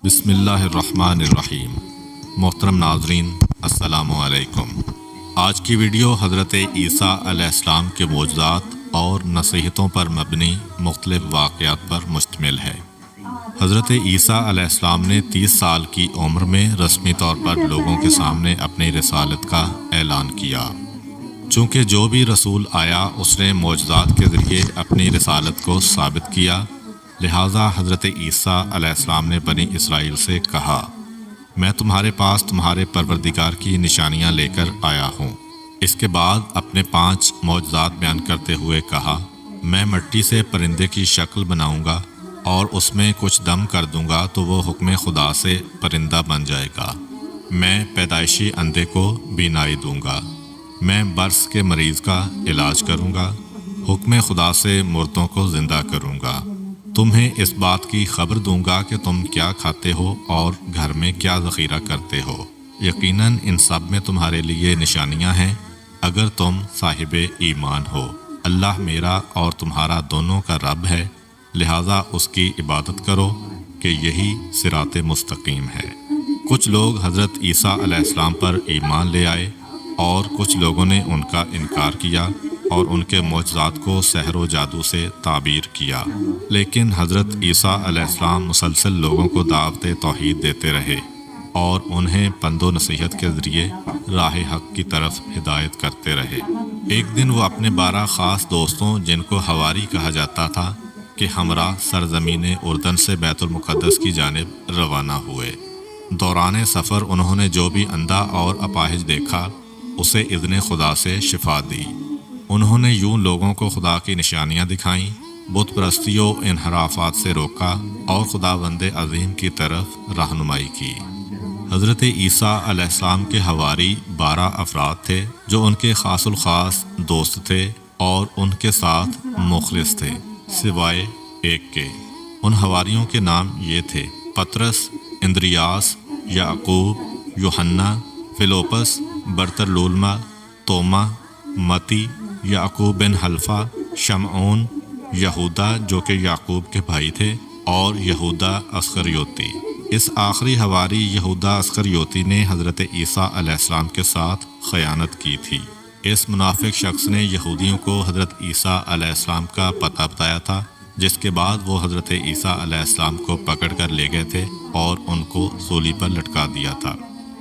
بسم اللہ الرحمن الرحیم۔ محترم ناظرین، السلام علیکم۔ آج کی ویڈیو حضرت عیسیٰ علیہ السلام کے معجزات اور نصیحتوں پر مبنی مختلف واقعات پر مشتمل ہے۔ حضرت عیسیٰ علیہ السلام نے 30 سال کی عمر میں رسمی طور پر لوگوں کے سامنے اپنی رسالت کا اعلان کیا۔ چونکہ جو بھی رسول آیا اس نے معجزات کے ذریعے اپنی رسالت کو ثابت کیا، لہٰذا حضرت عیسیٰ علیہ السلام نے بنی اسرائیل سے کہا، میں تمہارے پاس تمہارے پروردگار کی نشانیاں لے کر آیا ہوں۔ اس کے بعد اپنے 5 معجزات بیان کرتے ہوئے کہا، میں مٹی سے پرندے کی شکل بناؤں گا اور اس میں کچھ دم کر دوں گا تو وہ حکم خدا سے پرندہ بن جائے گا۔ میں پیدائشی اندھے کو بینائی دوں گا۔ میں برس کے مریض کا علاج کروں گا۔ حکم خدا سے مردوں کو زندہ کروں گا۔ تمہیں اس بات کی خبر دوں گا کہ تم کیا کھاتے ہو اور گھر میں کیا ذخیرہ کرتے ہو۔ یقیناً ان سب میں تمہارے لیے نشانیاں ہیں اگر تم صاحب ایمان ہو۔ اللہ میرا اور تمہارا دونوں کا رب ہے، لہٰذا اس کی عبادت کرو کہ یہی صراط مستقیم ہے۔ کچھ لوگ حضرت عیسیٰ علیہ السلام پر ایمان لے آئے اور کچھ لوگوں نے ان کا انکار کیا اور ان کے معجزات کو سحر و جادو سے تعبیر کیا، لیکن حضرت عیسیٰ علیہ السلام مسلسل لوگوں کو دعوت توحید دیتے رہے اور انہیں پند و نصیحت کے ذریعے راہ حق کی طرف ہدایت کرتے رہے۔ ایک دن وہ اپنے 12 خاص دوستوں، جن کو حواری کہا جاتا تھا، کہ ہمراہ سرزمین اردن سے بیت المقدس کی جانب روانہ ہوئے۔ دوران سفر انہوں نے جو بھی اندھا اور اپاہج دیکھا اسے اذن خدا سے شفا دی۔ انہوں نے یوں لوگوں کو خدا کی نشانیاں دکھائیں، بت پرستی و انحرافات سے روکا اور خداوند عظیم کی طرف رہنمائی کی۔ حضرت عیسیٰ علیہ السلام کے حواری 12 افراد تھے جو ان کے خاص الخاص دوست تھے اور ان کے ساتھ مخلص تھے، سوائے ایک کے۔ ان حواریوں کے نام یہ تھے: پطرس، اندریاس، یعقوب، یوحنا، فیلپس، برتلولما، توما، متی، یعقوب بن حلفہ، شمعون، یہودا جو کہ یعقوب کے بھائی تھے، اور یہودا اسخریوتی۔ اس آخری حواری یہودا اسخریوتی نے حضرت عیسیٰ علیہ السلام کے ساتھ خیانت کی تھی۔ اس منافق شخص نے یہودیوں کو حضرت عیسیٰ علیہ السلام کا پتہ بتایا تھا، جس کے بعد وہ حضرت عیسیٰ علیہ السلام کو پکڑ کر لے گئے تھے اور ان کو سولی پر لٹکا دیا تھا،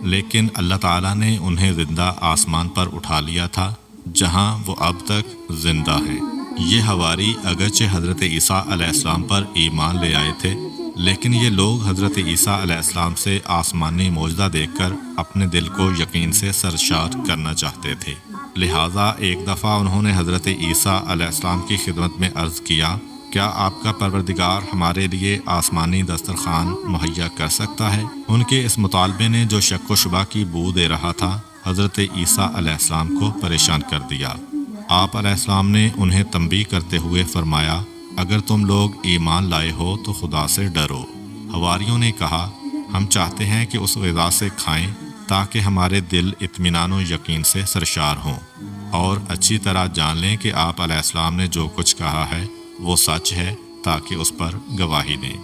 لیکن اللہ تعالیٰ نے انہیں زندہ آسمان پر اٹھا لیا تھا، جہاں وہ اب تک زندہ ہیں۔ یہ حواری اگرچہ حضرت عیسیٰ علیہ السلام پر ایمان لے آئے تھے، لیکن یہ لوگ حضرت عیسیٰ علیہ السلام سے آسمانی معجزہ دیکھ کر اپنے دل کو یقین سے سرشار کرنا چاہتے تھے۔ لہٰذا ایک دفعہ انہوں نے حضرت عیسیٰ علیہ السلام کی خدمت میں عرض کیا، کیا آپ کا پروردگار ہمارے لیے آسمانی دسترخوان مہیا کر سکتا ہے؟ ان کے اس مطالبے نے، جو شک و شبہ کی بو دے رہا تھا، حضرت عیسیٰ علیہ السلام کو پریشان کر دیا۔ آپ علیہ السلام نے انہیں تنبیہ کرتے ہوئے فرمایا، اگر تم لوگ ایمان لائے ہو تو خدا سے ڈرو۔ حواریوں نے کہا، ہم چاہتے ہیں کہ اس غذا سے کھائیں تاکہ ہمارے دل اطمینان و یقین سے سرشار ہوں اور اچھی طرح جان لیں کہ آپ علیہ السلام نے جو کچھ کہا ہے وہ سچ ہے، تاکہ اس پر گواہی دیں۔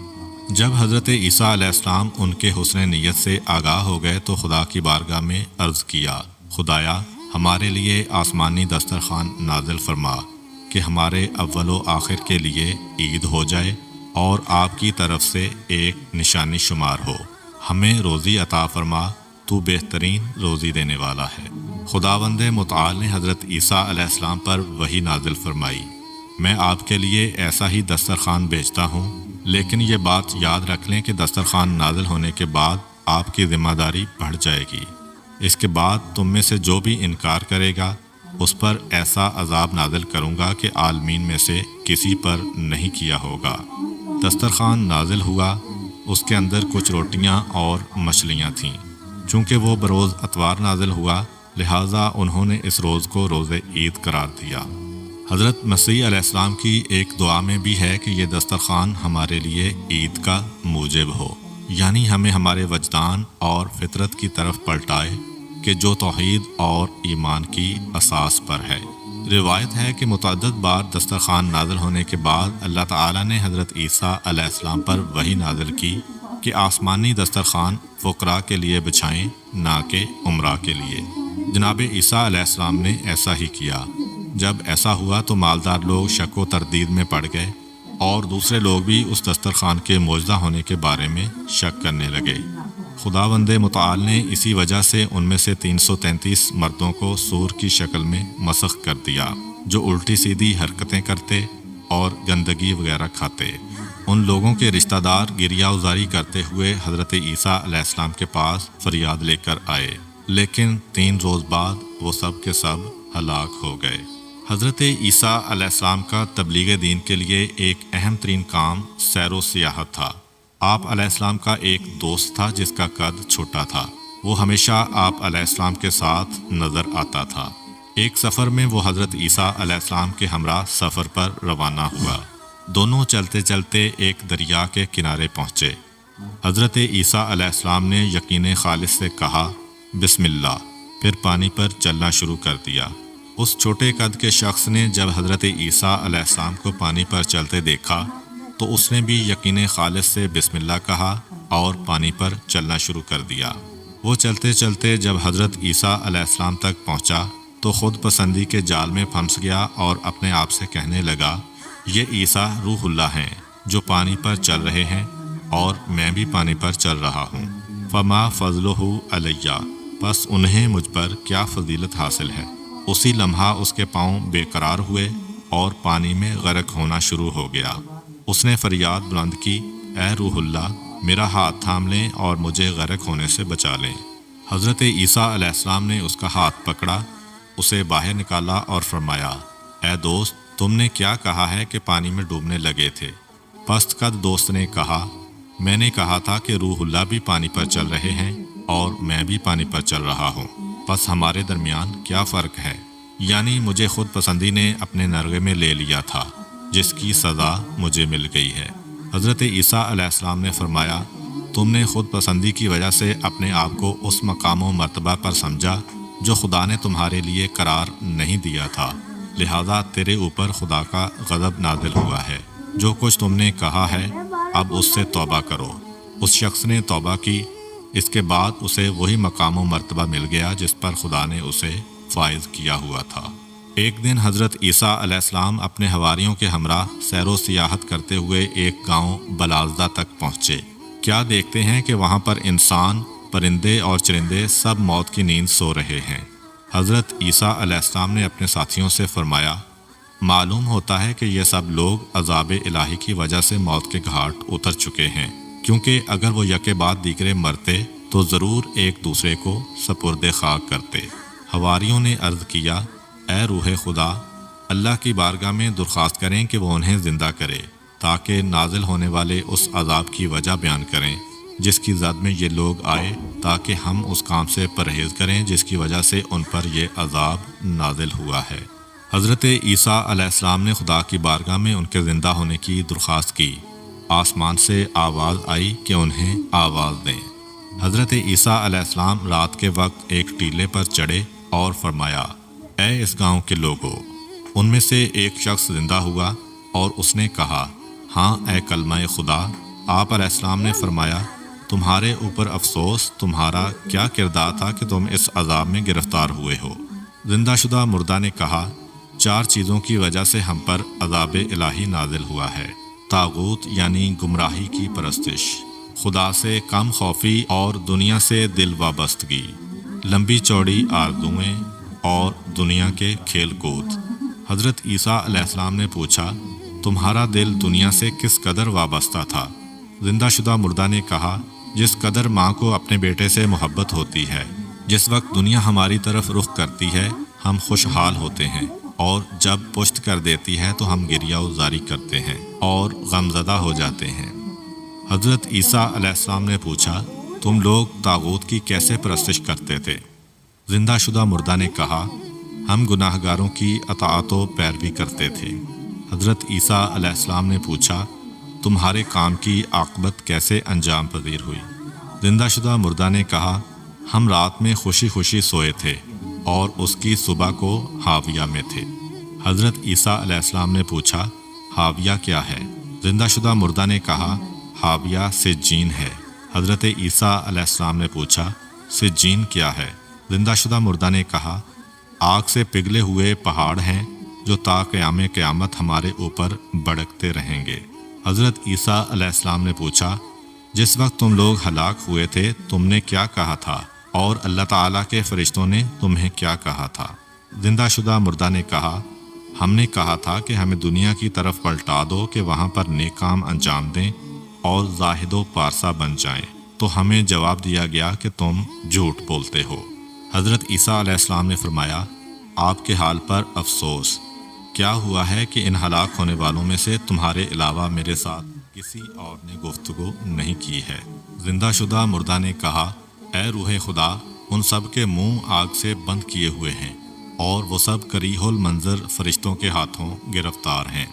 جب حضرت عیسیٰ علیہ السلام ان کے حسن نیت سے آگاہ ہو گئے تو خدا کی بارگاہ میں عرض کیا، خدایا ہمارے لیے آسمانی دسترخوان نازل فرما کہ ہمارے اول و آخر کے لیے عید ہو جائے اور آپ کی طرف سے ایک نشانی شمار ہو۔ ہمیں روزی عطا فرما، تو بہترین روزی دینے والا ہے۔ خداوند متعال نے حضرت عیسیٰ علیہ السلام پر وحی نازل فرمائی، میں آپ کے لیے ایسا ہی دسترخوان بھیجتا ہوں، لیکن یہ بات یاد رکھ لیں کہ دسترخوان نازل ہونے کے بعد آپ کی ذمہ داری بڑھ جائے گی۔ اس کے بعد تم میں سے جو بھی انکار کرے گا اس پر ایسا عذاب نازل کروں گا کہ عالمین میں سے کسی پر نہیں کیا ہوگا۔ دسترخوان نازل ہوا، اس کے اندر کچھ روٹیاں اور مچھلیاں تھیں۔ چونکہ وہ بروز اتوار نازل ہوا، لہٰذا انہوں نے اس روز کو روز عید قرار دیا۔ حضرت مسیح علیہ السلام کی ایک دعا میں بھی ہے کہ یہ دسترخوان ہمارے لیے عید کا موجب ہو، یعنی ہمیں ہمارے وجدان اور فطرت کی طرف پلٹائے کہ جو توحید اور ایمان کی اساس پر ہے۔ روایت ہے کہ متعدد بار دسترخوان نازل ہونے کے بعد اللہ تعالیٰ نے حضرت عیسیٰ علیہ السلام پر وحی نازل کی کہ آسمانی دسترخوان فقراء کے لیے بچھائیں نہ کہ عمراء کے لیے۔ جناب عیسیٰ علیہ السلام نے ایسا ہی کیا۔ جب ایسا ہوا تو مالدار لوگ شک و تردید میں پڑ گئے اور دوسرے لوگ بھی اس دسترخوان کے معجزہ ہونے کے بارے میں شک کرنے لگے۔ خداوند متعال نے اسی وجہ سے ان میں سے 333 مردوں کو سور کی شکل میں مسخ کر دیا جو الٹی سیدھی حرکتیں کرتے اور گندگی وغیرہ کھاتے۔ ان لوگوں کے رشتہ دار گریہ ازاری کرتے ہوئے حضرت عیسیٰ علیہ السلام کے پاس فریاد لے کر آئے، لیکن 3 روز بعد وہ سب کے سب ہلاک ہو گئے۔ حضرت عیسیٰ علیہ السلام کا تبلیغ دین کے لیے ایک اہم ترین کام سیر و سیاحت تھا۔ آپ علیہ السلام کا ایک دوست تھا جس کا قد چھوٹا تھا۔ وہ ہمیشہ آپ علیہ السلام کے ساتھ نظر آتا تھا۔ ایک سفر میں وہ حضرت عیسیٰ علیہ السلام کے ہمراہ سفر پر روانہ ہوا۔ دونوں چلتے چلتے ایک دریا کے کنارے پہنچے۔ حضرت عیسیٰ علیہ السلام نے یقین خالص سے کہا بسم اللہ، پھر پانی پر چلنا شروع کر دیا۔ اس چھوٹے قد کے شخص نے جب حضرت عیسیٰ علیہ السلام کو پانی پر چلتے دیکھا تو اس نے بھی یقین خالص سے بسم اللہ کہا اور پانی پر چلنا شروع کر دیا۔ وہ چلتے چلتے جب حضرت عیسیٰ علیہ السلام تک پہنچا تو خود پسندی کے جال میں پھنس گیا اور اپنے آپ سے کہنے لگا، یہ عیسیٰ روح اللہ ہیں جو پانی پر چل رہے ہیں اور میں بھی پانی پر چل رہا ہوں۔ فما فضلہ علیہ، پس انہیں مجھ پر کیا فضیلت حاصل ہے۔ اسی لمحہ اس کے پاؤں بے قرار ہوئے اور پانی میں غرق ہونا شروع ہو گیا۔ اس نے فریاد بلند کی، اے روح اللہ، میرا ہاتھ تھام لیں اور مجھے غرق ہونے سے بچا لیں۔ حضرت عیسیٰ علیہ السلام نے اس کا ہاتھ پکڑا، اسے باہر نکالا اور فرمایا، اے دوست، تم نے کیا کہا ہے کہ پانی میں ڈوبنے لگے تھے؟ پست قد دوست نے کہا، میں نے کہا تھا کہ روح اللہ بھی پانی پر چل رہے ہیں اور میں بھی پانی پر چل رہا ہوں، بس ہمارے درمیان کیا فرق ہے؟ یعنی مجھے خود پسندی نے اپنے نرغے میں لے لیا تھا جس کی سزا مجھے مل گئی ہے۔ حضرت عیسیٰ علیہ السلام نے فرمایا، تم نے خود پسندی کی وجہ سے اپنے آپ کو اس مقام و مرتبہ پر سمجھا جو خدا نے تمہارے لیے قرار نہیں دیا تھا، لہذا تیرے اوپر خدا کا غضب نازل ہوا ہے۔ جو کچھ تم نے کہا ہے اب اس سے توبہ کرو۔ اس شخص نے توبہ کی، اس کے بعد اسے وہی مقام و مرتبہ مل گیا جس پر خدا نے اسے فائز کیا ہوا تھا۔ ایک دن حضرت عیسیٰ علیہ السلام اپنے حواریوں کے ہمراہ سیر و سیاحت کرتے ہوئے ایک گاؤں بلازدہ تک پہنچے۔ کیا دیکھتے ہیں کہ وہاں پر انسان، پرندے اور چرندے سب موت کی نیند سو رہے ہیں۔ حضرت عیسیٰ علیہ السلام نے اپنے ساتھیوں سے فرمایا، معلوم ہوتا ہے کہ یہ سب لوگ عذاب الہی کی وجہ سے موت کے گھاٹ اتر چکے ہیں، کیونکہ اگر وہ یکے بعد دیگرے مرتے تو ضرور ایک دوسرے کو سپرد خاک کرتے۔ حواریوں نے عرض کیا، اے روح خدا، اللہ کی بارگاہ میں درخواست کریں کہ وہ انہیں زندہ کرے تاکہ نازل ہونے والے اس عذاب کی وجہ بیان کریں جس کی زد میں یہ لوگ آئے، تاکہ ہم اس کام سے پرہیز کریں جس کی وجہ سے ان پر یہ عذاب نازل ہوا ہے۔ حضرت عیسیٰ علیہ السلام نے خدا کی بارگاہ میں ان کے زندہ ہونے کی درخواست کی۔ آسمان سے آواز آئی کہ انہیں آواز دیں۔ حضرت عیسیٰ علیہ السلام رات کے وقت ایک ٹیلے پر چڑھے اور فرمایا، اے اس گاؤں کے لوگوں، ان میں سے ایک شخص زندہ ہوا اور اس نے کہا، ہاں اے کلمہ خدا۔ آپ علیہ السلام نے فرمایا، تمہارے اوپر افسوس، تمہارا کیا کردار تھا کہ تم اس عذاب میں گرفتار ہوئے ہو؟ زندہ شدہ مردہ نے کہا، 4 چیزوں کی وجہ سے ہم پر عذاب الہی نازل ہوا ہے۔ طاغوت یعنی گمراہی کی پرستش، خدا سے کم خوفی اور دنیا سے دل وابستگی، لمبی چوڑی آرزوئیں اور دنیا کے کھیل کود۔ حضرت عیسیٰ علیہ السلام نے پوچھا، تمہارا دل دنیا سے کس قدر وابستہ تھا؟ زندہ شدہ مردہ نے کہا، جس قدر ماں کو اپنے بیٹے سے محبت ہوتی ہے۔ جس وقت دنیا ہماری طرف رخ کرتی ہے ہم خوشحال ہوتے ہیں، اور جب پشت کر دیتی ہے تو ہم گریہ ازاری کرتے ہیں اور غمزدہ ہو جاتے ہیں۔ حضرت عیسیٰ علیہ السلام نے پوچھا، تم لوگ طاغوت کی کیسے پرستش کرتے تھے؟ زندہ شدہ مردہ نے کہا، ہم گناہ گاروں کی اطاعت و پیروی کرتے تھے۔ حضرت عیسیٰ علیہ السلام نے پوچھا، تمہارے کام کی عاقبت کیسے انجام پذیر ہوئی؟ زندہ شدہ مردہ نے کہا، ہم رات میں خوشی خوشی سوئے تھے اور اس کی صبح کو حاویہ میں تھے۔ حضرت عیسیٰ علیہ السلام نے پوچھا، حاویہ کیا ہے؟ زندہ شدہ مردہ نے کہا، حاویہ سجین ہے، حضرت عیسیٰ علیہ السلام نے پوچھا سجین کیا ہے؟ زندہ شدہ مردہ نے کہا آگ سے پگھلے ہوئے پہاڑ ہیں جو تا قیام قیامت ہمارے اوپر بڑکتے رہیں گے۔ حضرت عیسیٰ علیہ السلام نے پوچھا جس وقت تم لوگ ہلاک ہوئے تھے تم نے کیا کہا تھا اور اللہ تعالیٰ کے فرشتوں نے تمہیں کیا کہا تھا؟ زندہ شدہ مردہ نے کہا ہم نے کہا تھا کہ ہمیں دنیا کی طرف پلٹا دو کہ وہاں پر نیک کام انجام دیں اور زاہد و پارسا بن جائیں، تو ہمیں جواب دیا گیا کہ تم جھوٹ بولتے ہو۔ حضرت عیسیٰ علیہ السلام نے فرمایا آپ کے حال پر افسوس، کیا ہوا ہے کہ ان ہلاک ہونے والوں میں سے تمہارے علاوہ میرے ساتھ کسی اور نے گفتگو نہیں کی ہے؟ زندہ شدہ مردہ نے کہا اے روح خدا، ان سب کے منہ آگ سے بند کیے ہوئے ہیں اور وہ سب کریہ المنظر فرشتوں کے ہاتھوں گرفتار ہیں۔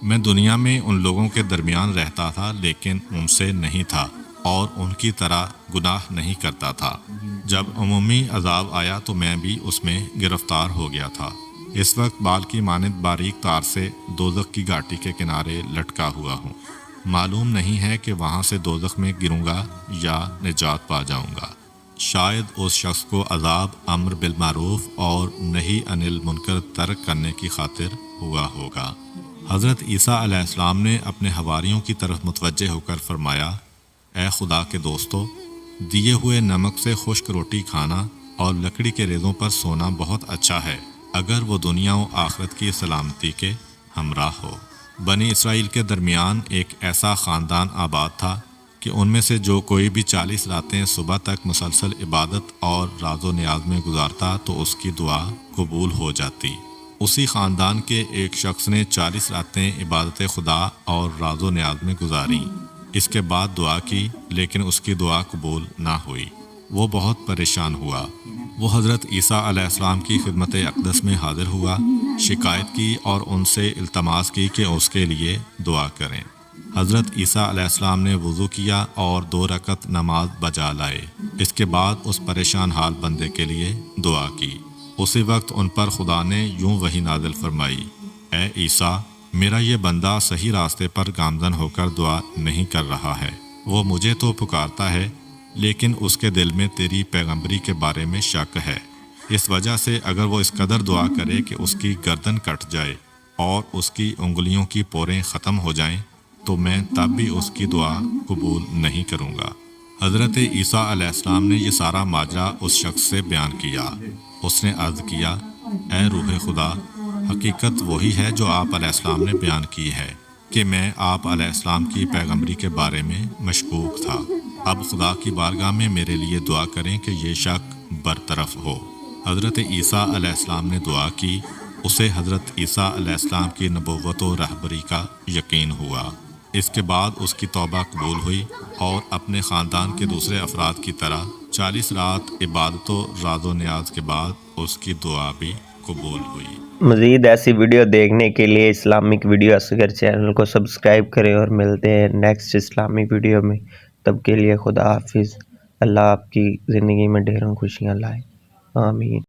میں دنیا میں ان لوگوں کے درمیان رہتا تھا لیکن ان سے نہیں تھا اور ان کی طرح گناہ نہیں کرتا تھا۔ جب عمومی عذاب آیا تو میں بھی اس میں گرفتار ہو گیا تھا۔ اس وقت بال کی مانند باریک تار سے دوزخ کی گھاٹی کے کنارے لٹکا ہوا ہوں۔ معلوم نہیں ہے کہ وہاں سے دوزخ میں گروں گا یا نجات پا جاؤں گا۔ شاید اس شخص کو عذاب امر بالمعروف اور نہی عن المنکر ترک کرنے کی خاطر ہوا ہوگا۔ حضرت عیسیٰ علیہ السلام نے اپنے حواریوں کی طرف متوجہ ہو کر فرمایا اے خدا کے دوستو، دیے ہوئے نمک سے خشک روٹی کھانا اور لکڑی کے ریزوں پر سونا بہت اچھا ہے اگر وہ دنیا و آخرت کی سلامتی کے ہمراہ ہو۔ بنی اسرائیل کے درمیان ایک ایسا خاندان آباد تھا کہ ان میں سے جو کوئی بھی 40 راتیں صبح تک مسلسل عبادت اور راز و نیاز میں گزارتا تو اس کی دعا قبول ہو جاتی۔ اسی خاندان کے ایک شخص نے 40 راتیں عبادت خدا اور راز و نیاز میں گزاریں، اس کے بعد دعا کی لیکن اس کی دعا قبول نہ ہوئی۔ وہ بہت پریشان ہوا۔ وہ حضرت عیسیٰ علیہ السلام کی خدمت اقدس میں حاضر ہوا، شکایت کی اور ان سے التماس کی کہ اس کے لیے دعا کریں۔ حضرت عیسیٰ علیہ السلام نے وضو کیا اور 2 رکعت نماز بجا لائے۔ اس کے بعد اس پریشان حال بندے کے لیے دعا کی۔ اسی وقت ان پر خدا نے یوں وحی نازل فرمائی اے عیسیٰ، میرا یہ بندہ صحیح راستے پر گامزن ہو کر دعا نہیں کر رہا ہے، وہ مجھے تو پکارتا ہے لیکن اس کے دل میں تیری پیغمبری کے بارے میں شک ہے، اس وجہ سے اگر وہ اس قدر دعا کرے کہ اس کی گردن کٹ جائے اور اس کی انگلیوں کی پوریں ختم ہو جائیں تو میں تب بھی اس کی دعا قبول نہیں کروں گا۔ حضرت عیسیٰ علیہ السلام نے یہ سارا ماجرا اس شخص سے بیان کیا۔ اس نے عرض کیا اے روح خدا، حقیقت وہی ہے جو آپ علیہ السلام نے بیان کی ہے کہ میں آپ علیہ السلام کی پیغمبری کے بارے میں مشکوک تھا۔ اب خدا کی بارگاہ میں میرے لیے دعا کریں کہ یہ شک برطرف ہو۔ حضرت عیسیٰ علیہ السلام نے دعا کی، اسے حضرت عیسیٰ علیہ السلام کی نبوت و رہبری کا یقین ہوا۔ اس کے بعد اس کی توبہ قبول ہوئی اور اپنے خاندان کے دوسرے افراد کی طرح 40 رات عبادت و راز و نیاز کے بعد اس کی دعا بھی قبول ہوئی۔ مزید ایسی ویڈیو دیکھنے کے لیے اسلامک ویڈیو اصغر چینل کو سبسکرائب کریں اور ملتے ہیں نیکسٹ اسلامک ویڈیو میں۔ تب کے لیے خدا حافظ۔ اللہ آپ کی زندگی میں ڈھیروں خوشیاں لائے، آمین۔